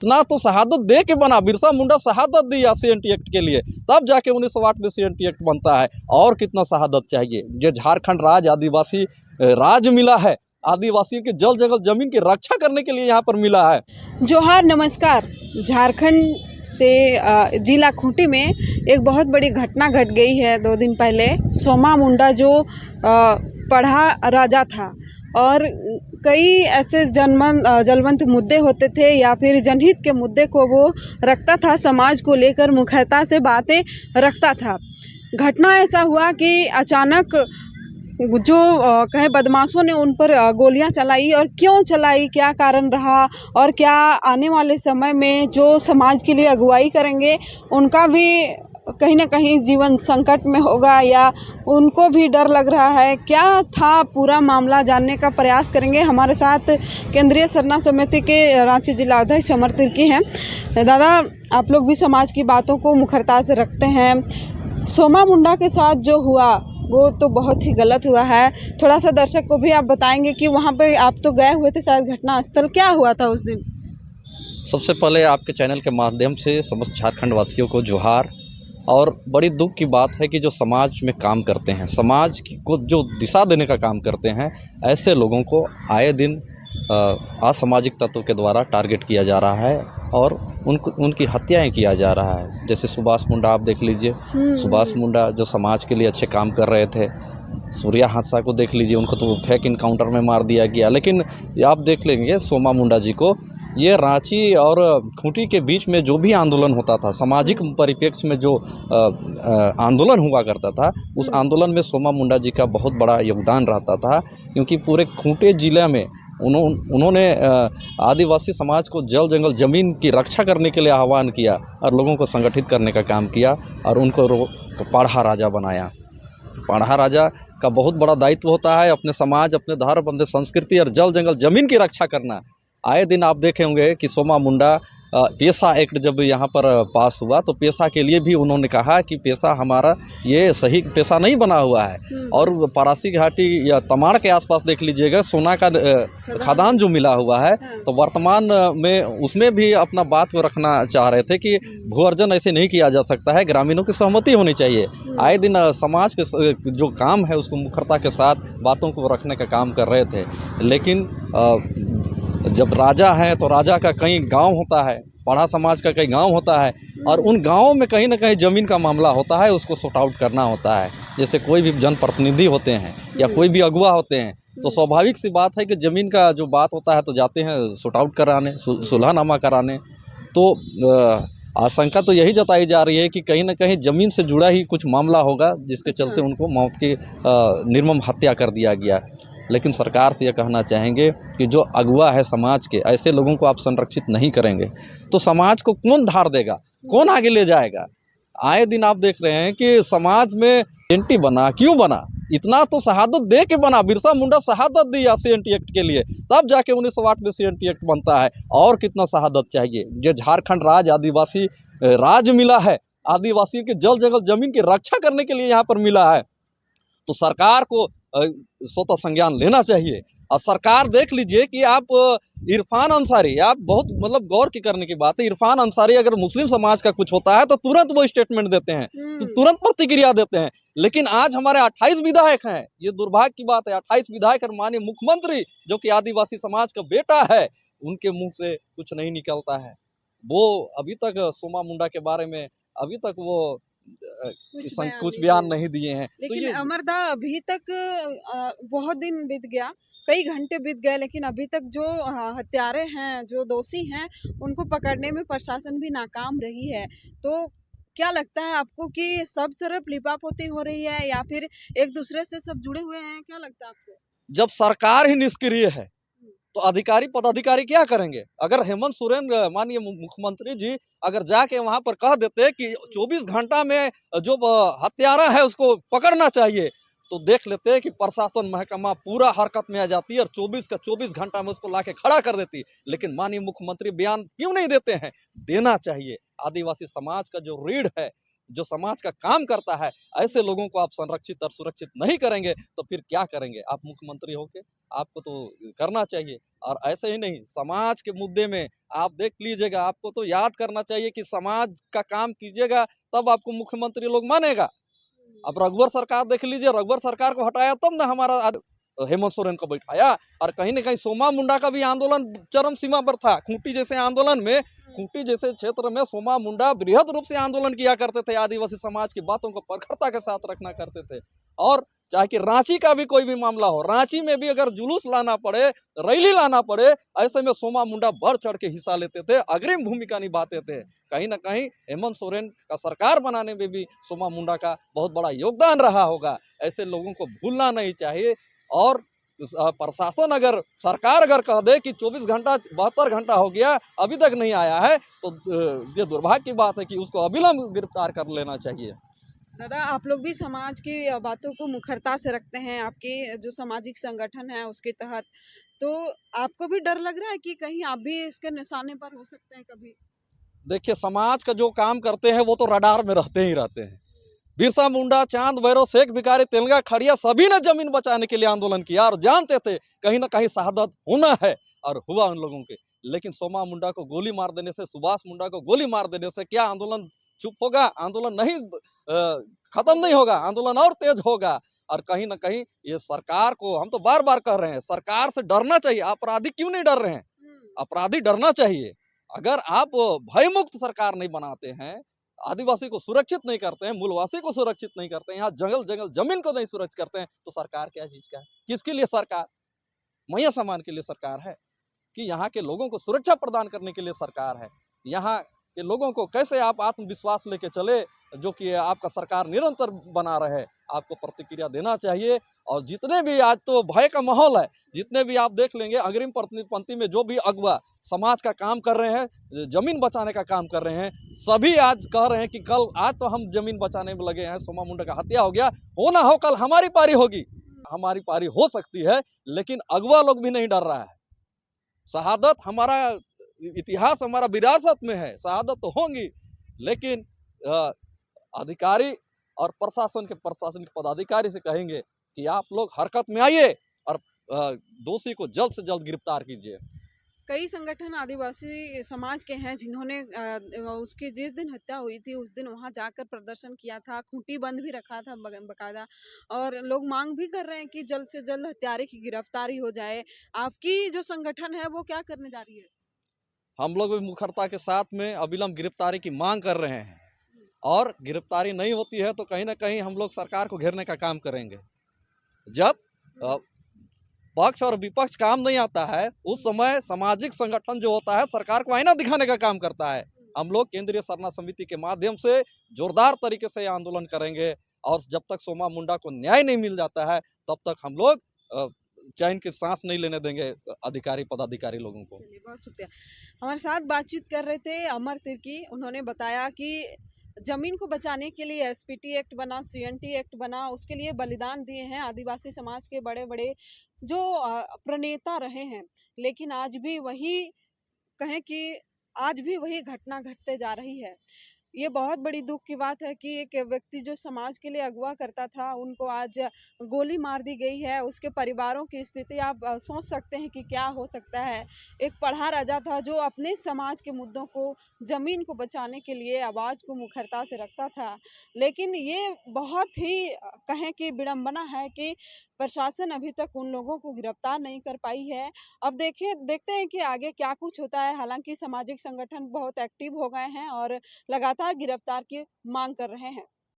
इतना तो शहादत दे के बना, बिरसा मुंडा शहादत दी सीएनटी एक्ट के लिए, तब जाके 1908 में सीएनटी एक्ट बनता है। और कितना शहादत चाहिए। जो झारखंड राज आदिवासी राज मिला है, आदिवासियों के जल जंगल जमीन की रक्षा करने के लिए यहाँ पर मिला है। जोहार, नमस्कार। झारखंड से जिला खूंटी में एक बहुत बड़ी घटना घट गई है 2 दिन पहले। सोमा मुंडा जो पढ़ा राजा था और कई ऐसे जलवंत मुद्दे होते थे या फिर जनहित के मुद्दे को वो रखता था, समाज को लेकर मुखरता से बातें रखता था। घटना ऐसा हुआ कि अचानक जो कहे बदमाशों ने उन पर गोलियां चलाई, और क्यों चलाई, क्या कारण रहा, और क्या आने वाले समय में जो समाज के लिए अगुवाई करेंगे उनका भी कहीं ना कहीं जीवन संकट में होगा या उनको भी डर लग रहा है, क्या था पूरा मामला जानने का प्रयास करेंगे। हमारे साथ केंद्रीय सरना समिति के रांची जिला अध्यक्ष अमर तिर्की हैं। दादा, आप लोग भी समाज की बातों को मुखरता से रखते हैं। सोमा मुंडा के साथ जो हुआ वो तो बहुत ही गलत हुआ है। थोड़ा सा दर्शक को भी आप बताएंगे कि वहाँ पे आप तो गए हुए थे शायद घटना स्थल, क्या हुआ था उस दिन। सबसे पहले आपके चैनल के माध्यम से समस्त झारखंड वासियों को जोहार। और बड़ी दुख की बात है कि जो समाज में काम करते हैं, समाज को जो दिशा देने का काम करते हैं, ऐसे लोगों को आए दिन असामाजिक तत्वों के द्वारा टारगेट किया जा रहा है और उनकी हत्याएं किया जा रहा है। जैसे सुभाष मुंडा आप देख लीजिए, सुभाष मुंडा जो समाज के लिए अच्छे काम कर रहे थे। सूर्या हादसा को देख लीजिए, उनको तो फेक इनकाउंटर में मार दिया गया। लेकिन आप देख लेंगे सोमा मुंडा जी को, ये रांची और खूंटी के बीच में जो भी आंदोलन होता था, सामाजिक परिप्रेक्ष्य में जो आंदोलन हुआ करता था, उस आंदोलन में सोमा मुंडा जी का बहुत बड़ा योगदान रहता था। क्योंकि पूरे खूंटी जिले में उन्होंने आदिवासी समाज को जल जंगल ज़मीन की रक्षा करने के लिए आह्वान किया और लोगों को संगठित करने का काम किया और उनको पढ़ा राजा बनाया। पढ़ा राजा का बहुत बड़ा दायित्व होता है अपने समाज, अपने धर्म, अपने संस्कृति और जल जंगल ज़मीन की रक्षा करना। आए दिन आप देखे होंगे कि सोमा मुंडा पेशा एक्ट जब यहाँ पर पास हुआ तो पेशा के लिए भी उन्होंने कहा कि पेशा हमारा ये सही पेशा नहीं बना हुआ है। और परासी घाटी या तमाड़ के आसपास देख लीजिएगा, सोना का खदान जो मिला हुआ है, तो वर्तमान में उसमें भी अपना बात को रखना चाह रहे थे कि भू अर्जन ऐसे नहीं किया जा सकता है, ग्रामीणों की सहमति होनी चाहिए। आए दिन समाज के जो काम है उसको मुखरता के साथ बातों को रखने का काम कर रहे थे। लेकिन जब राजा है तो राजा का कई गांव होता है, पढ़ा समाज का कई गांव होता है और उन गांवों में कहीं ना कहीं ज़मीन का मामला होता है, उसको सॉर्ट आउट करना होता है। जैसे कोई भी जनप्रतिनिधि होते हैं या कोई भी अगुवा होते हैं तो स्वाभाविक सी बात है कि ज़मीन का जो बात होता है तो जाते हैं सॉर्ट आउट कराने, सुलहनामा कराने। तो आशंका तो यही जताई जा रही है कि कहीं ना कहीं ज़मीन से जुड़ा ही कुछ मामला होगा जिसके चलते उनको मौत की निर्मम हत्या कर दिया गया। लेकिन सरकार से यह कहना चाहेंगे कि जो अगुवा है समाज के, ऐसे लोगों को आप संरक्षित नहीं करेंगे तो समाज को कौन धार देगा, कौन आगे ले जाएगा। आए दिन आप देख रहे हैं कि समाज में एंटी बना, क्यों बना, इतना तो शहादत दे के बना, बिरसा मुंडा शहादत दी सीएनटी एक्ट के लिए, तब जाके 1908 में सीएनटी एक्ट बनता है। और कितना शहादत चाहिए। जो झारखंड राज आदिवासी राज मिला है, आदिवासियों के जल जंगल जमीन की रक्षा करने के लिए यहाँ पर मिला है, तो सरकार को स्वतः संज्ञान लेना चाहिए। और सरकार देख लीजिए कि आप इरफान अंसारी, आप बहुत मतलब गौर की करने की बात है, इरफान अंसारी अगर मुस्लिम समाज का कुछ होता है तो तुरंत वो स्टेटमेंट देते हैं, तो तुरंत प्रतिक्रिया देते हैं। लेकिन आज हमारे 28 विधायक हैं, ये दुर्भाग्य की बात है, 28 विधायक और माननीय मुख्यमंत्री जो कि आदिवासी समाज का बेटा है, उनके मुंह से कुछ नहीं निकलता है। वो अभी तक सोमा मुंडा के बारे में अभी तक वो कुछ बयान नहीं दिए हैं। लेकिन तो अमरदा, अभी तक बहुत दिन बीत गया, कई घंटे बीत गए, लेकिन अभी तक जो हत्यारे हैं, जो दोषी हैं, उनको पकड़ने में प्रशासन भी नाकाम रही है। तो क्या लगता है आपको कि सब तरफ लिपापोती हो रही है या फिर एक दूसरे से सब जुड़े हुए हैं, क्या लगता है आपको? जब सरकार ही निष्क्रिय है तो अधिकारी पदाधिकारी क्या करेंगे। अगर हेमंत सोरेन माननीय मुख्यमंत्री जी अगर जाके वहां पर कह देते कि 24 घंटा में जो हत्यारा है उसको पकड़ना चाहिए, तो देख लेते कि प्रशासन महकमा पूरा हरकत में आ जाती है और 24 का 24 घंटा में उसको लाके खड़ा कर देती। लेकिन माननीय मुख्यमंत्री बयान क्यों नहीं देते हैं। देना चाहिए। आदिवासी समाज का जो रीढ़ है जो समाज का काम करता है, ऐसे लोगों को आप संरक्षित और सुरक्षित नहीं करेंगे तो फिर क्या करेंगे? आप मुख्यमंत्री होके आपको तो करना चाहिए। और ऐसे ही नहीं, समाज के मुद्दे में आप देख लीजिएगा, आपको तो याद करना चाहिए कि समाज का काम कीजिएगा तब आपको मुख्यमंत्री लोग मानेगा। अब रघुवर सरकार देख लीजिए, रघुवर सरकार को हटाया तब ना हमारा हेमंत सोरेन को बैठाया। और कहीं न कहीं सोमा मुंडा का भी आंदोलन चरम सीमा पर था। खूंटी जैसे आंदोलन में, खूंटी जैसे क्षेत्र में सोमा मुंडा बृहद रूप से आंदोलन किया करते थे, आदिवासी समाज की बातों को प्रखरता के साथ रखना करते थे। और चाहे कि रांची का भी कोई भी मामला हो, रांची में भी अगर जुलूस लाना पड़े, रैली लाना पड़े, ऐसे में सोमा मुंडा बढ़ चढ़ के हिस्सा लेते थे, अग्रिम भूमिका निभाते थे। कहीं ना कहीं हेमंत सोरेन का सरकार बनाने में भी सोमा मुंडा का बहुत बड़ा योगदान रहा होगा। ऐसे लोगों को भूलना नहीं चाहिए। और प्रशासन अगर, सरकार अगर कह दे कि 24 घंटा 72 घंटा हो गया अभी तक नहीं आया है, तो ये दुर्भाग्य की बात है कि उसको अविलंब गिरफ्तार कर लेना चाहिए। दादा, आप लोग भी समाज की बातों को मुखरता से रखते हैं, आपके जो सामाजिक संगठन है उसके तहत, तो आपको भी डर लग रहा है कि कहीं आप भी इसके निशाने पर हो सकते हैं कभी? देखिए, समाज का जो काम करते हैं वो तो रडार में रहते ही रहते हैं। बिरसा मुंडा, चांद भैरव, शेख भिखारी, तेलंगा खड़िया सभी ने जमीन बचाने के लिए आंदोलन किया और जानते थे कहीं ना कहीं शहादत होना है, और हुआ उन लोगों के। लेकिन सोमा मुंडा को गोली मार देने से, सुभाष मुंडा को गोली मार देने से क्या आंदोलन चुप होगा? आंदोलन नहीं खत्म नहीं होगा, आंदोलन और तेज होगा। और कहीं ना कहीं ये सरकार को, हम तो बार बार कह रहे हैं, सरकार से डरना चाहिए। अपराधी क्यों नहीं डर रहे हैं? अपराधी डरना चाहिए। अगर आप भयमुक्त सरकार नहीं बनाते हैं, आदिवासी को सुरक्षित नहीं करते हैं, मूलवासी को सुरक्षित नहीं करते हैं, यहाँ जंगल जंगल जमीन को नहीं सुरक्षित करते हैं, तो सरकार क्या चीज का है? किसके लिए सरकार? मैया सामान के लिए सरकार है कि यहाँ के लोगों को सुरक्षा प्रदान करने के लिए सरकार है। यहाँ के लोगों को कैसे आप आत्मविश्वास लेके चले, जो कि आपका सरकार निरंतर बना रहे, आपको प्रतिक्रिया देना चाहिए। और जितने भी आज तो भय का माहौल है, जितने भी आप देख लेंगे अग्रिम पंक्ति में जो भी अगुवा समाज का काम कर रहे हैं, जमीन बचाने का काम कर रहे हैं, सभी आज कह रहे हैं कि कल, आज तो हम जमीन बचाने में लगे हैं, सोमा मुंडा का हत्या हो गया, हो ना हो कल हमारी पारी होगी। हमारी पारी हो सकती है, लेकिन अगुवा लोग भी नहीं डर रहा है। शहादत हमारा इतिहास, हमारा विरासत में है, शहादत तो होंगी, लेकिन अधिकारी और प्रशासन के पदाधिकारी से कहेंगे कि आप लोग हरकत में आइए और दोषी को जल्द से जल्द गिरफ्तार कीजिए। कई संगठन आदिवासी समाज के हैं जिन्होंने उसकी जिस दिन हत्या हुई थी उस दिन वहां जाकर प्रदर्शन किया था, खूंटी बंद भी रखा था बकायदा, और लोग मांग भी कर रहे हैं कि जल्द से जल्द हत्यारे की गिरफ्तारी हो जाए। आपकी जो संगठन है वो क्या करने जा रही है? हम लोग भी मुखरता के साथ में अविलंब गिरफ्तारी की मांग कर रहे हैं, और गिरफ्तारी नहीं होती है तो कहीं ना कहीं हम लोग सरकार को घेरने का काम करेंगे। जब पक्ष और विपक्ष काम नहीं आता है, उस समय सामाजिक संगठन जो होता है सरकार को आईना दिखाने का काम करता है। हम लोग केंद्रीय सरना समिति के माध्यम से जोरदार तरीके से आंदोलन करेंगे, और जब तक सोमा मुंडा को न्याय नहीं मिल जाता है तब तक हम लोग चैन की सांस नहीं लेने देंगे अधिकारी पदाधिकारी लोगों को। चलिए, बहुत शुक्रिया। हमारे साथ बातचीत कर रहे थे अमर तिर्की। उन्होंने बताया कि जमीन को बचाने के लिए एसपीटी एक्ट बना, सीएनटी एक्ट बना, उसके लिए बलिदान दिए हैं आदिवासी समाज के बड़े बड़े जो प्रणेता रहे हैं। लेकिन आज भी वही, कहें कि आज भी वही घटना घटते जा रही है। ये बहुत बड़ी दुख की बात है कि एक व्यक्ति जो समाज के लिए अगवा करता था, उनको आज गोली मार दी गई है। उसके परिवारों की स्थिति आप सोच सकते हैं कि क्या हो सकता है। एक पढ़ा राजा था जो अपने समाज के मुद्दों को, जमीन को बचाने के लिए आवाज़ को मुखरता से रखता था। लेकिन ये बहुत ही कहें कि विडंबना है कि प्रशासन अभी तक उन लोगों को गिरफ्तार नहीं कर पाई है। अब देखते हैं कि आगे क्या कुछ होता है। हालांकि सामाजिक संगठन बहुत एक्टिव हो गए हैं और लगातार गिरफ्तार की मांग कर रहे हैं।